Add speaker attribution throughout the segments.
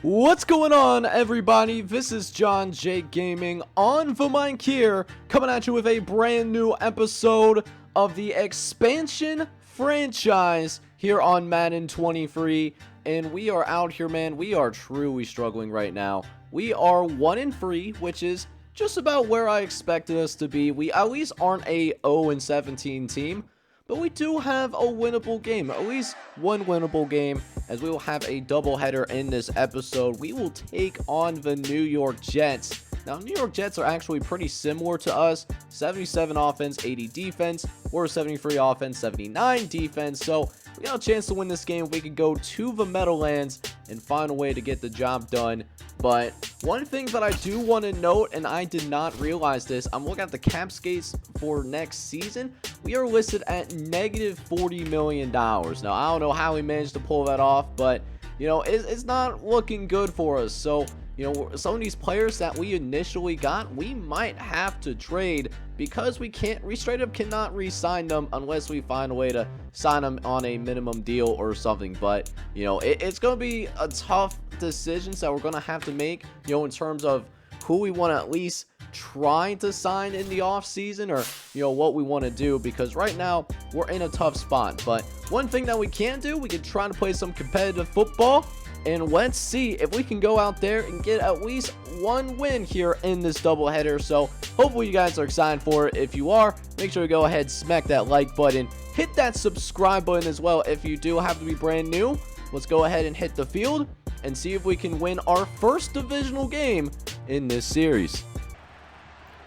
Speaker 1: What's going on, everybody? This is John J Gaming on the mic here, coming at you with a brand new episode of the expansion franchise here on Madden 23. And we are out here, man. We are truly struggling right now. We are 1-3, which is just about where I expected us to be. We at least aren't a 0-17 team, but we do have a winnable game, at least one winnable game, as we will have a doubleheader in this episode. We will take on the New York Jets. Now, New York Jets are actually pretty similar to us. 77 offense, 80 defense. We're 73 offense, 79 defense. So we got a chance to win this game. We could go to the Meadowlands and find a way to get the job done. But one thing that I do want to note, and I did not realize this, I'm looking at the cap space for next season. We are listed at negative $40 million. Now, I don't know how we managed to pull that off, but, you know, it's not looking good for us. So, you know, some of these players that we initially got, we might have to trade because we straight up cannot re-sign them unless we find a way to sign them on a minimum deal or something. But, you know, it's going to be a tough decisions that we're going to have to make, you know, in terms of who we want to at least try to sign in the off season, or, you know, what we want to do, because right now we're in a tough spot. But one thing that we can do, we can try to play some competitive football. And let's see if we can go out there and get at least one win here in this doubleheader. So hopefully you guys are excited for it. If you are, make sure to go ahead, smack that like button, hit that subscribe button as well if you do have to be brand new. Let's go ahead and hit the field and see if we can win our first divisional game in this series.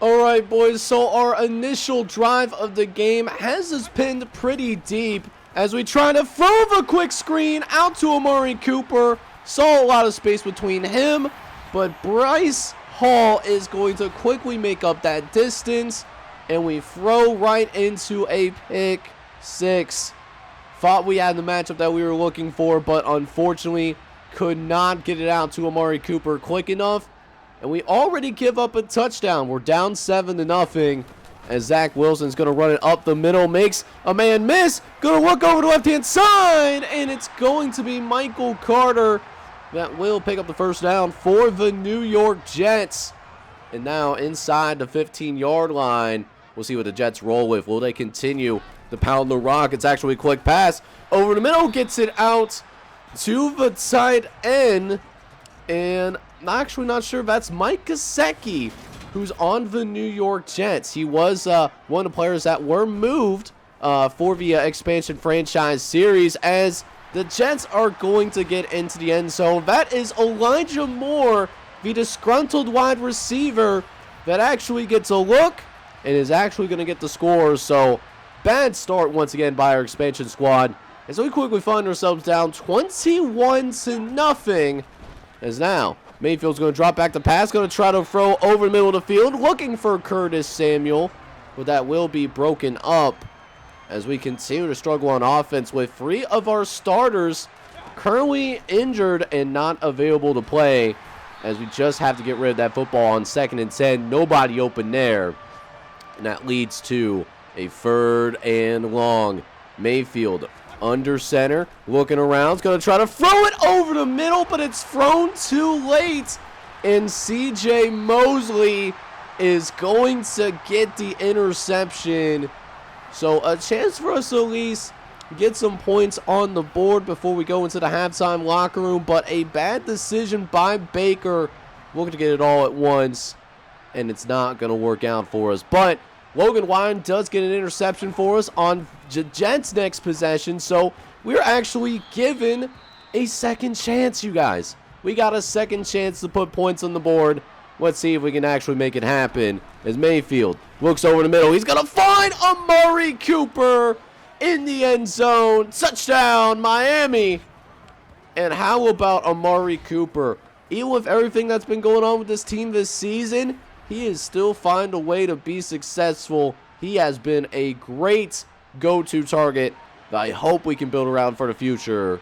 Speaker 1: Alright, boys, so our initial drive of the game has us pinned pretty deep as we try to throw the quick screen out to Amari Cooper. Saw a lot of space between him, but Bryce Hall is going to quickly make up that distance, and we throw right into a pick six. Thought we had the matchup that we were looking for, but unfortunately could not get it out to Amari Cooper quick enough, and we already give up a touchdown. We're down 7-0. As Zach Wilson's going to run it up the middle, makes a man miss, going to look over the left-hand side, and it's going to be Michael Carter that will pick up the first down for the New York Jets. And now inside the 15-yard line, we'll see what the Jets roll with. Will they continue to pound the rock? It's actually a quick pass over the middle, gets it out to the tight end, and I'm actually not sure if that's Mike Gesicki who's on the New York Jets. He was one of the players that were moved for the expansion franchise series, as the Jets are going to get into the end zone. That is Elijah Moore, the disgruntled wide receiver, that actually gets a look and is actually going to get the score. So bad start once again by our expansion squad, and so we quickly find ourselves down 21-0, as now Mayfield's going to drop back the pass, going to try to throw over the middle of the field, looking for Curtis Samuel, but that will be broken up as we continue to struggle on offense with 3 of our starters currently injured and not available to play, as we just have to get rid of that football on 2nd and 10. Nobody open there, and that leads to a 3rd and long. Mayfield under center, looking around, is going to try to throw it over the middle, but it's thrown too late, and CJ Mosley is going to get the interception. So a chance for us to at least get some points on the board before we go into the halftime locker room, but a bad decision by Baker, looking to get it all at once, and it's not going to work out for us. But Logan Wine does get an interception for us on Jets' next possession, so we're actually given a second chance, you guys. We got a second chance to put points on the board. Let's see if we can actually make it happen, as Mayfield looks over the middle. He's going to find Amari Cooper in the end zone. Touchdown, Miami. And how about Amari Cooper? Even with everything that's been going on with this team this season, he is still find a way to be successful. He has been a great go-to target that I hope we can build around for the future,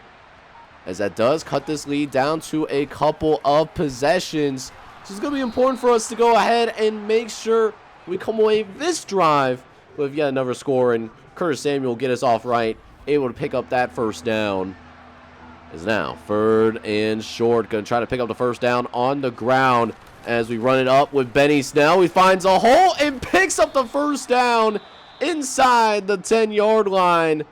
Speaker 1: as that does cut this lead down to a couple of possessions. So it's going to be important for us to go ahead and make sure we come away this drive with yet another score, and Curtis Samuel will get us off right, able to pick up that first down. is now 3rd and short. Going to try to pick up the first down on the ground as we run it up with Benny Snell. He finds a hole and picks up the first down inside the 10-yard line.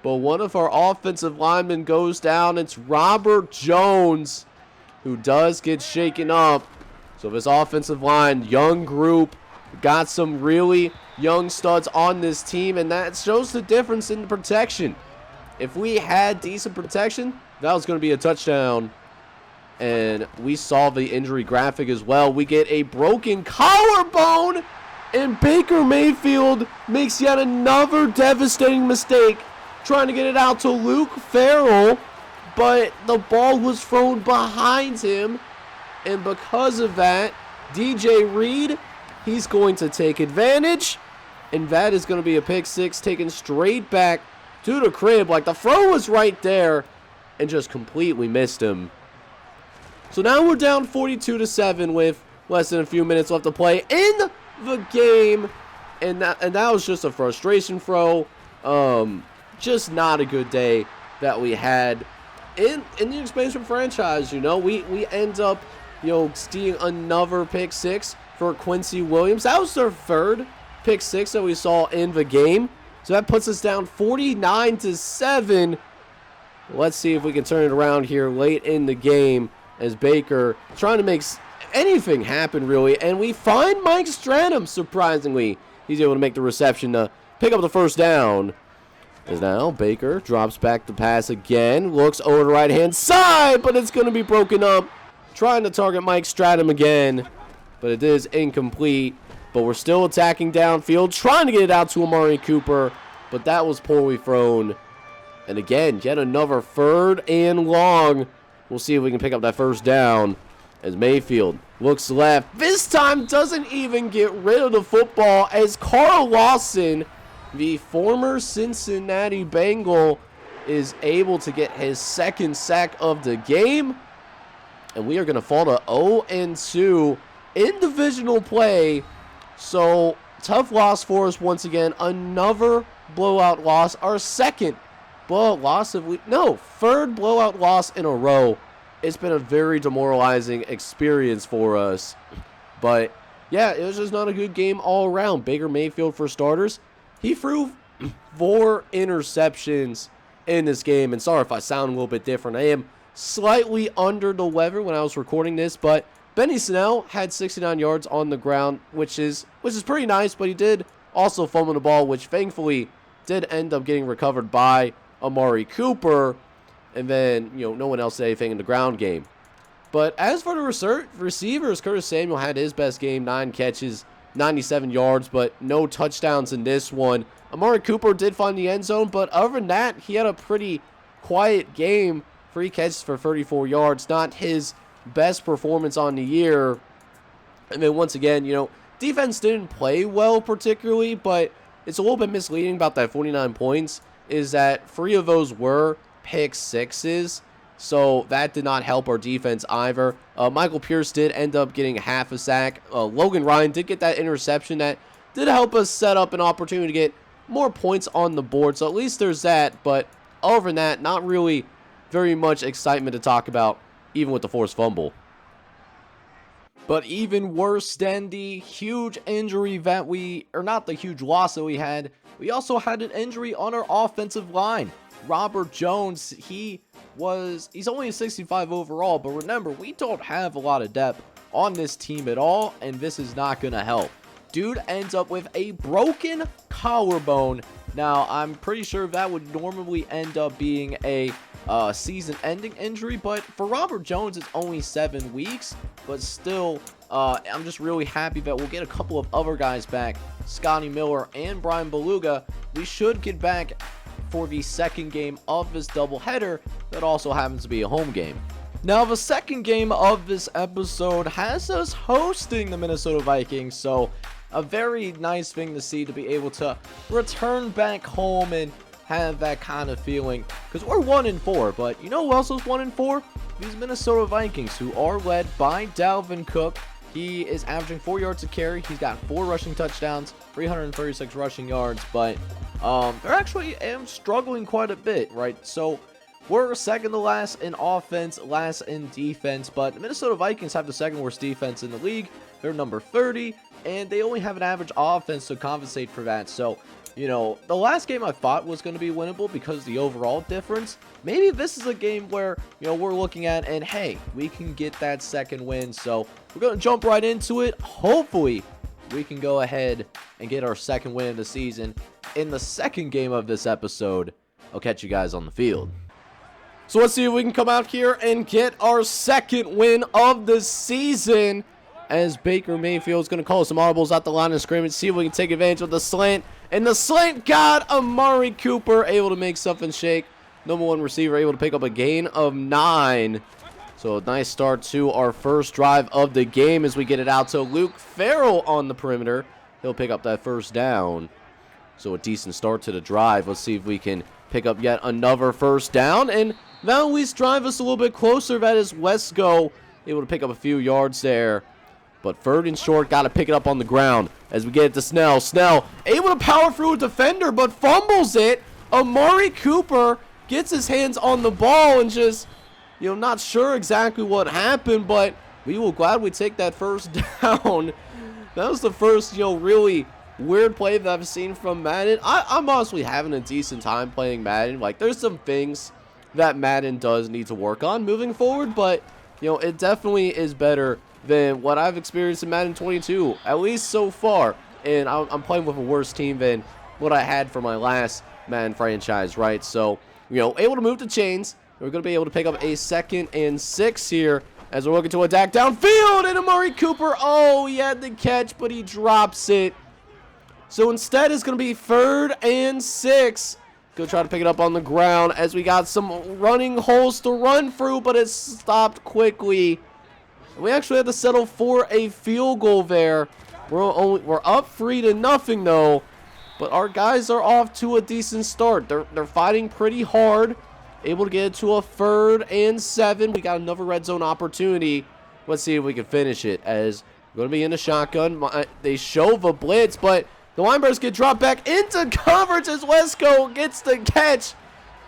Speaker 1: But one of our offensive linemen goes down. It's Robert Jones, who does get shaken up. So this offensive line, young group, got some really young studs on this team, and that shows the difference in the protection. If we had decent protection, that was going to be a touchdown. And we saw the injury graphic as well. We get a broken collarbone, and Baker Mayfield makes yet another devastating mistake trying to get it out to Luke Farrell, but the ball was thrown behind him, and because of that, DJ Reed, he's going to take advantage, and that is going to be a pick six taken straight back to the crib. Like, the throw was right there and just completely missed him. So now we're down 42-7 with less than a few minutes left to play in the game, and that was just a frustration throw. Just not a good day that we had in the expansion franchise. You know, we end up, you know, seeing another pick six for Quincy Williams. That was their 3rd pick six that we saw in the game. So that puts us down 49-7. Let's see if we can turn it around here late in the game as Baker trying to make anything happen, really. And we find Mike Stranham, surprisingly. He's able to make the reception to pick up the first down. As now Baker drops back the pass again. Looks over the right-hand side, but it's going to be broken up. Trying to target Mike Stranham again, but it is incomplete. But we're still attacking downfield, trying to get it out to Amari Cooper, but that was poorly thrown. And again, yet another 3rd and long. We'll see if we can pick up that first down as Mayfield looks left. This time doesn't even get rid of the football as Carl Lawson, the former Cincinnati Bengal, is able to get his 2nd sack of the game. And we are going to fall to 0-2 in divisional play. So, tough loss for us once again. Another blowout loss. Our 2nd blowout loss of 3rd blowout loss in a row. It's been a very demoralizing experience for us. But, yeah, it was just not a good game all around. Baker Mayfield, for starters, he threw 4 interceptions in this game. And sorry if I sound a little bit different. I am slightly under the weather when I was recording this, but Benny Snell had 69 yards on the ground, which is pretty nice, but he did also fumble the ball, which thankfully did end up getting recovered by Amari Cooper. And then, you know, no one else did anything in the ground game. But as for the receivers, Curtis Samuel had his best game, 9 catches, 97 yards, but no touchdowns in this one. Amari Cooper did find the end zone, but other than that, he had a pretty quiet game. 3 catches for 34 yards, not his best performance on the year. And then once again, you know, defense didn't play well particularly, but it's a little bit misleading about that 49 points is that 3 of those were pick sixes. So that did not help our defense either. Michael Pierce did end up getting half a sack. Logan Ryan did get that interception that did help us set up an opportunity to get more points on the board. So at least there's that. But other than that, not really very much excitement to talk about, even with the forced fumble. But even worse than the huge injury that not the huge loss that we had, we also had an injury on our offensive line. Robert Jones, he's only a 65 overall, but remember, we don't have a lot of depth on this team at all, and this is not going to help. Dude ends up with a broken collarbone. Now, I'm pretty sure that would normally end up being a season-ending injury, but for Robert Jones, it's only 7 weeks, but still, I'm just really happy that we'll get a couple of other guys back, Scotty Miller and Brian Beluga. We should get back for the second game of this doubleheader that also happens to be a home game. Now, the second game of this episode has us hosting the Minnesota Vikings, so a very nice thing to see, to be able to return back home and have that kind of feeling, because we're 1-4, but you know who else is 1-4? These Minnesota Vikings, who are led by Dalvin Cook. He is averaging 4 yards a carry. He's got 4 rushing touchdowns, 336 rushing yards, but they're actually struggling quite a bit, right? So we're second to last in offense, last in defense, but the Minnesota Vikings have the second worst defense in the league. They're number 30, and they only have an average offense to compensate for that. So, you know, the last game I thought was going to be winnable because of the overall difference. Maybe this is a game where, you know, we're looking at and, hey, we can get that second win. So we're going to jump right into it. Hopefully, we can go ahead and get our second win of the season in the second game of this episode. I'll catch you guys on the field. So let's see if we can come out here and get our second win of the season, as Baker Mayfield's going to call some audibles at the line of scrimmage. See if we can take advantage of the slant. And the slant got Amari Cooper able to make something shake. Number 1 receiver able to pick up a gain of 9. So a nice start to our first drive of the game as we get it out to Luke Farrell on the perimeter. He'll pick up that first down. So a decent start to the drive. Let's see if we can pick up yet another first down. And that'll at least drive us a little bit closer. That is Wesco able to pick up a few yards there. But third and short, got to pick it up on the ground as we get it to Snell. Snell able to power through a defender, but fumbles it. Amari Cooper gets his hands on the ball and just, you know, not sure exactly what happened, but we will gladly take that first down. That was the first, you know, really weird play that I've seen from Madden. I'm honestly having a decent time playing Madden. Like, there's some things that Madden does need to work on moving forward, but, you know, it definitely is better than what I've experienced in Madden 22, at least so far. And I'm playing with a worse team than what I had for my last Madden franchise, right? So, you know, able to move the chains. We're going to be able to pick up a 2nd and 6 here as we're looking to attack downfield. And Amari Cooper, oh, he had the catch, but he drops it. So instead, it's going to be 3rd and 6. Go try to pick it up on the ground as we got some running holes to run through, but it stopped quickly. We actually had to settle for a field goal there. We're up 3-0 though, but our guys are off to a decent start. They're fighting pretty hard, able to get it to a 3rd and 7. We got another red zone opportunity. Let's see if we can finish it as we're going to be in the shotgun. They show the blitz, but the linebackers get dropped back into coverage as Wesco gets the catch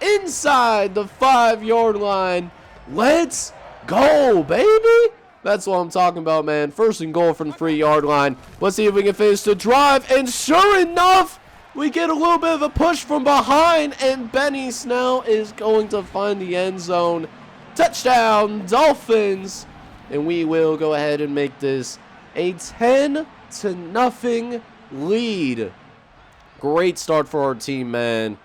Speaker 1: inside the 5-yard line. Let's go, baby. That's what I'm talking about, man. 1st and goal from the 3-yard line. Let's see if we can finish the drive. And sure enough, we get a little bit of a push from behind. And Benny Snell is going to find the end zone. Touchdown, Dolphins. And we will go ahead and make this a 10-0 lead. Great start for our team, man.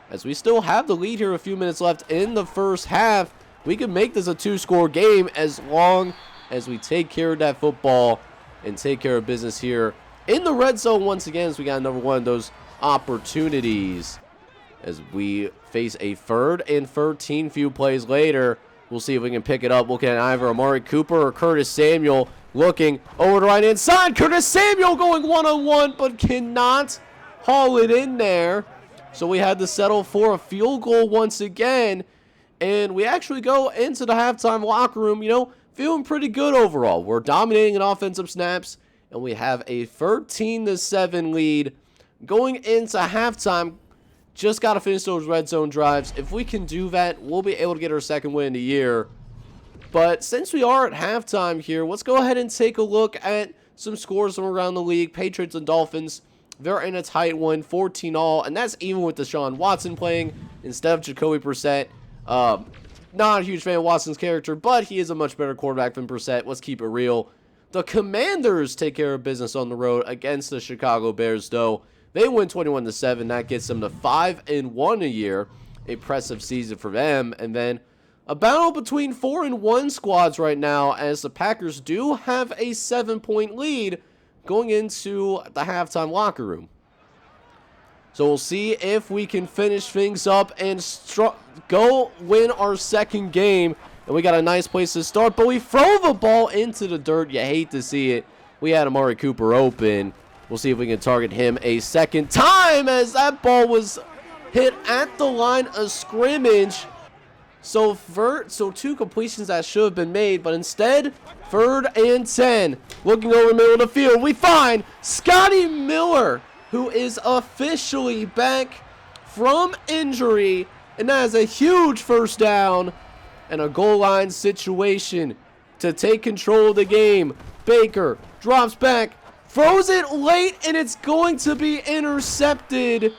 Speaker 1: As we still have the lead here, a few minutes left in the first half. We can make this a 2-score game as long as we take care of that football and take care of business here in the red zone once again, as we got another one of those opportunities. As we face a 3rd and 13 few plays later, we'll see if we can pick it up. Looking at either Amari Cooper or Curtis Samuel, looking over the right hand side. Curtis Samuel going one-on-one, but cannot haul it in there. So we had to settle for a field goal once again. And we actually go into the halftime locker room, you know, feeling pretty good overall. We're dominating in offensive snaps, and we have a 13-7 lead going into halftime. Just got to finish those red zone drives. If we can do that, we'll be able to get our second win of the year. But since we are at halftime here, let's go ahead and take a look at some scores from around the league. Patriots and Dolphins, they're in a tight one, 14-all, and that's even with Deshaun Watson playing instead of Jacoby Brissett. Not a huge fan of Watson's character, but he is a much better quarterback than Brissett. Let's keep it real. The Commanders take care of business on the road against the Chicago Bears, though. They win 21-7. That gets them to 5-1 a year. Impressive season for them. And then a battle between 4-1 squads right now, as the Packers do have a 7-point lead going into the halftime locker room. So we'll see if we can finish things up and go win our second game. And we got a nice place to start, but we throw the ball into the dirt. You hate to see it. We had Amari Cooper open. We'll see if we can target him a second time, as that ball was hit at the line of scrimmage. So 2 completions that should have been made, but instead, 3rd and 10. Looking over the middle of the field, we find Scotty Miller, who is officially back from injury And that is a huge first down and a goal line situation to take control of the game. Baker drops back, throws it late, and it's going to be intercepted.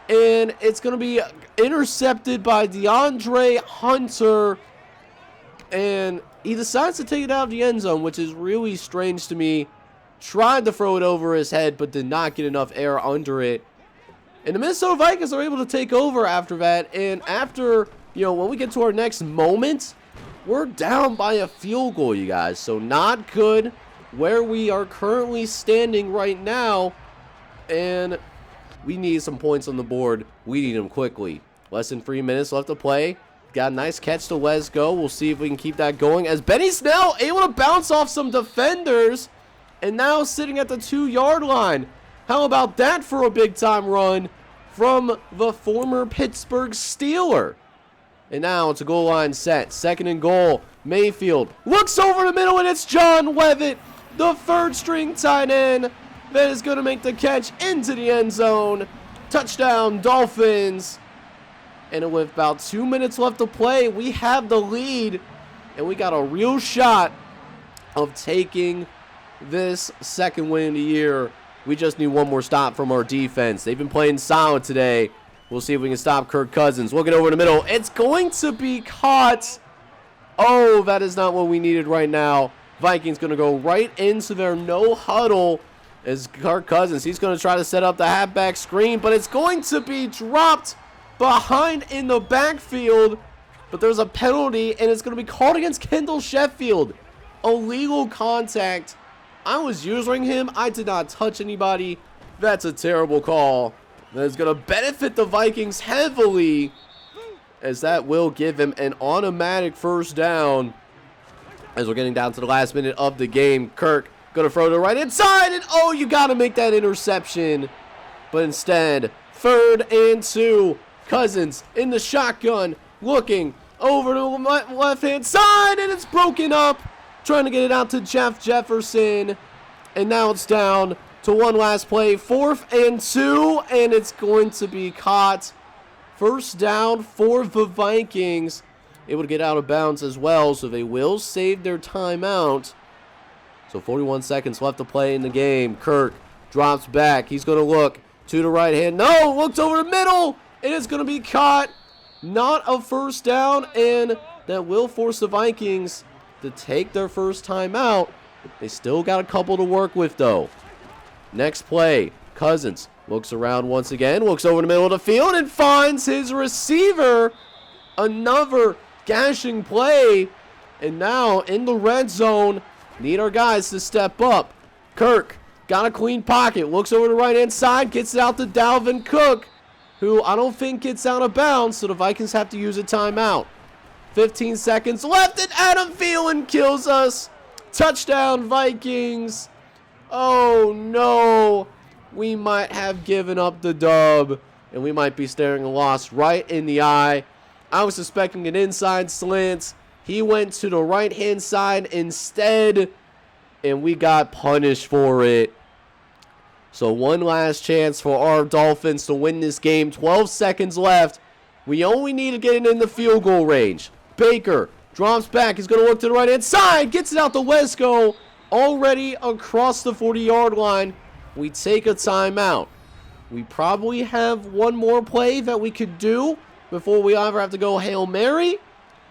Speaker 1: And it's going to be intercepted by DeAndre Hunter. And he decides to take it out of the end zone, which is really strange to me. Tried to throw it over his head, but did not get enough air under it. And the Minnesota Vikings are able to take over after that. And after, when we get to our next moment, we're down by a field goal, you guys. So not good where we are currently standing right now. And we need some points on the board. We need them quickly. Less than 3 minutes left to play. Got a nice catch to Wesco. We'll see if we can keep that going. As Benny Snell able to bounce off some defenders. And now sitting at the 2-yard line. How about that for a big-time run from the former Pittsburgh Steeler? And now it's a goal line set. 2nd and goal. Mayfield looks over the middle, and it's John Levitt, the 3rd-string tight end, that is going to make the catch into the end zone. Touchdown, Dolphins. And with about 2 minutes left to play, we have the lead, and we got a real shot of taking this 2nd win of the year. We just need one more stop from our defense. They've been playing solid today. We'll see if we can stop Kirk Cousins. Looking over the middle. It's going to be caught. Oh, that is not what we needed right now. Vikings going to go right into their no huddle as Kirk Cousins. He's going to try to set up the halfback screen, but it's going to be dropped behind in the backfield. But there's a penalty, and it's going to be called against Kendall Sheffield. Illegal contact. I was using him. I did not touch anybody. That's a terrible call. That is going to benefit the Vikings heavily, as that will give him an automatic first down. As we're getting down to the last minute of the game, Kirk going to throw to the right inside, and oh, you got to make that interception. But instead, 3rd and 2. Cousins in the shotgun, looking over to the left-hand side, and it's broken up. Trying to get it out to Jeff Jefferson. And now it's down to one last play. 4th and 2. And it's going to be caught. First down for the Vikings. Able to get out of bounds as well. So they will save their timeout. So 41 seconds left to play in the game. Kirk drops back. He's going to look to the right hand. No, looks over the middle. And it's going to be caught. Not a first down. And that will force the Vikings to take their first time out. They still got a couple to work with, though. Next play, Cousins looks around once again, looks over the middle of the field, and finds his receiver. Another gashing play. And now in the red zone, need our guys to step up. Kirk got a clean pocket, looks over the right-hand side, gets it out to Dalvin Cook, who I don't think gets out of bounds, so the Vikings have to use a timeout. 15 seconds left, and Adam Thielen kills us. Touchdown, Vikings. Oh, no. We might have given up the dub, and we might be staring a loss right in the eye. I was suspecting an inside slant. He went to the right-hand side instead, and we got punished for it. So one last chance for our Dolphins to win this game. 12 seconds left. We only need to get it in the field goal range. Baker drops back. He's going to look to the right-hand side. Gets it out to Wesco. Already across the 40-yard line. We take a timeout. We probably have one more play that we could do before we either have to go Hail Mary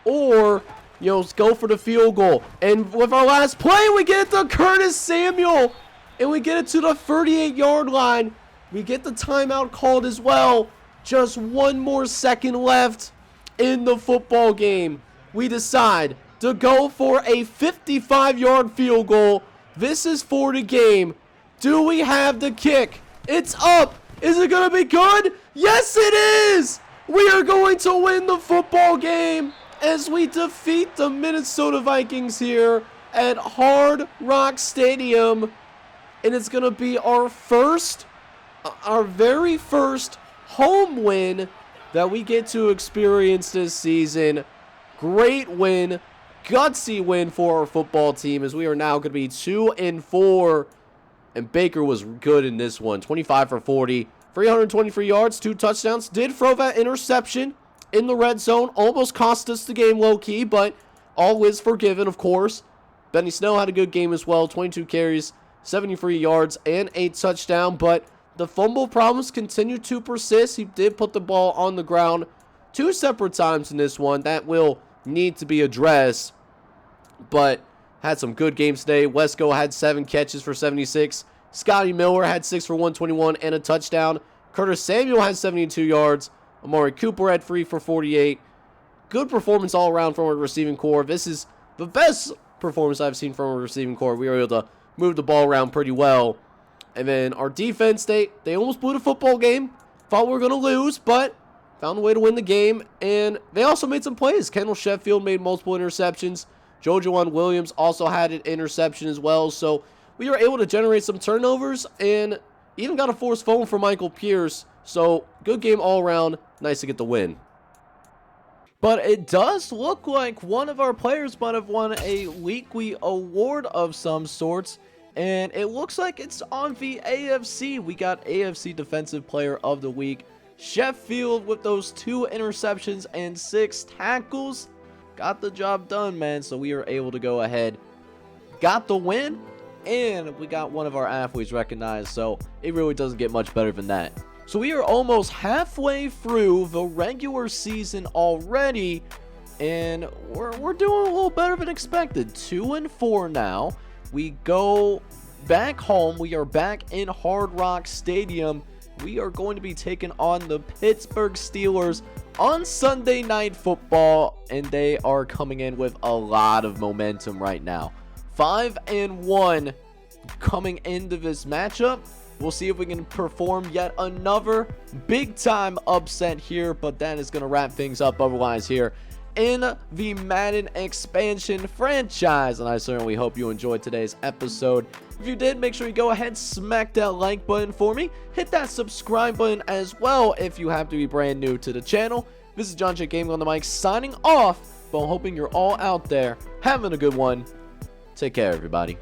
Speaker 1: or, go for the field goal. And with our last play, we get it to Curtis Samuel. And we get it to the 38-yard line. We get the timeout called as well. Just one more second left in the football game. We decide to go for a 55-yard field goal. This is for the game. Do we have the kick? It's up. Is it going to be good? Yes, it is. We are going to win the football game as we defeat the Minnesota Vikings here at Hard Rock Stadium. And it's going to be our very first home win that we get to experience this season. Great win, gutsy win for our football team, as we are now going to be 2-4. And Baker was good in this one. 25 for 40, 323 yards, 2 touchdowns. Did throw that interception in the red zone. Almost cost us the game low-key, but all is forgiven, of course. Benny Snell had a good game as well. 22 carries, 73 yards, and a touchdown. But the fumble problems continue to persist. He did put the ball on the ground 2 separate times in this one. That will need to be addressed. But had some good games today. Wesco had 7 catches for 76. Scotty Miller had 6 for 121 and a touchdown. Curtis Samuel had 72 yards. Amari Cooper had 3 for 48. Good performance all around from our receiving core. This is the best performance I've seen from our receiving core. We were able to move the ball around pretty well. And then our defense, they almost blew the football game. Thought we were going to lose, but found a way to win the game. And they also made some plays. Kendall Sheffield made multiple interceptions. JoJuan Williams also had an interception as well. So we were able to generate some turnovers and even got a forced fumble for Michael Pierce. So good game all around. Nice to get the win. But it does look like one of our players might have won a weekly award of some sorts. And it looks like it's on the AFC. We got AFC Defensive Player of the Week. Sheffield with those 2 interceptions and 6 tackles. Got the job done, man. So we were able to go ahead. Got the win. And we got one of our athletes recognized. So it really doesn't get much better than that. So we are almost halfway through the regular season already. And we're doing a little better than expected. 2-4 now. We go back home. We are back in Hard Rock Stadium. We are going to be taking on the Pittsburgh Steelers on Sunday Night Football. And they are coming in with a lot of momentum right now. 5-1 coming into this matchup. We'll see if we can perform yet another big-time upset here. But that is going to wrap things up otherwise here in the Madden expansion franchise. And I certainly hope you enjoyed today's episode. If you did, make sure you go ahead, smack that like button for me. Hit that subscribe button as well if you have to be brand new to the channel. This is John J. Gaming on the mic signing off. But I'm hoping you're all out there having a good one. Take care, everybody.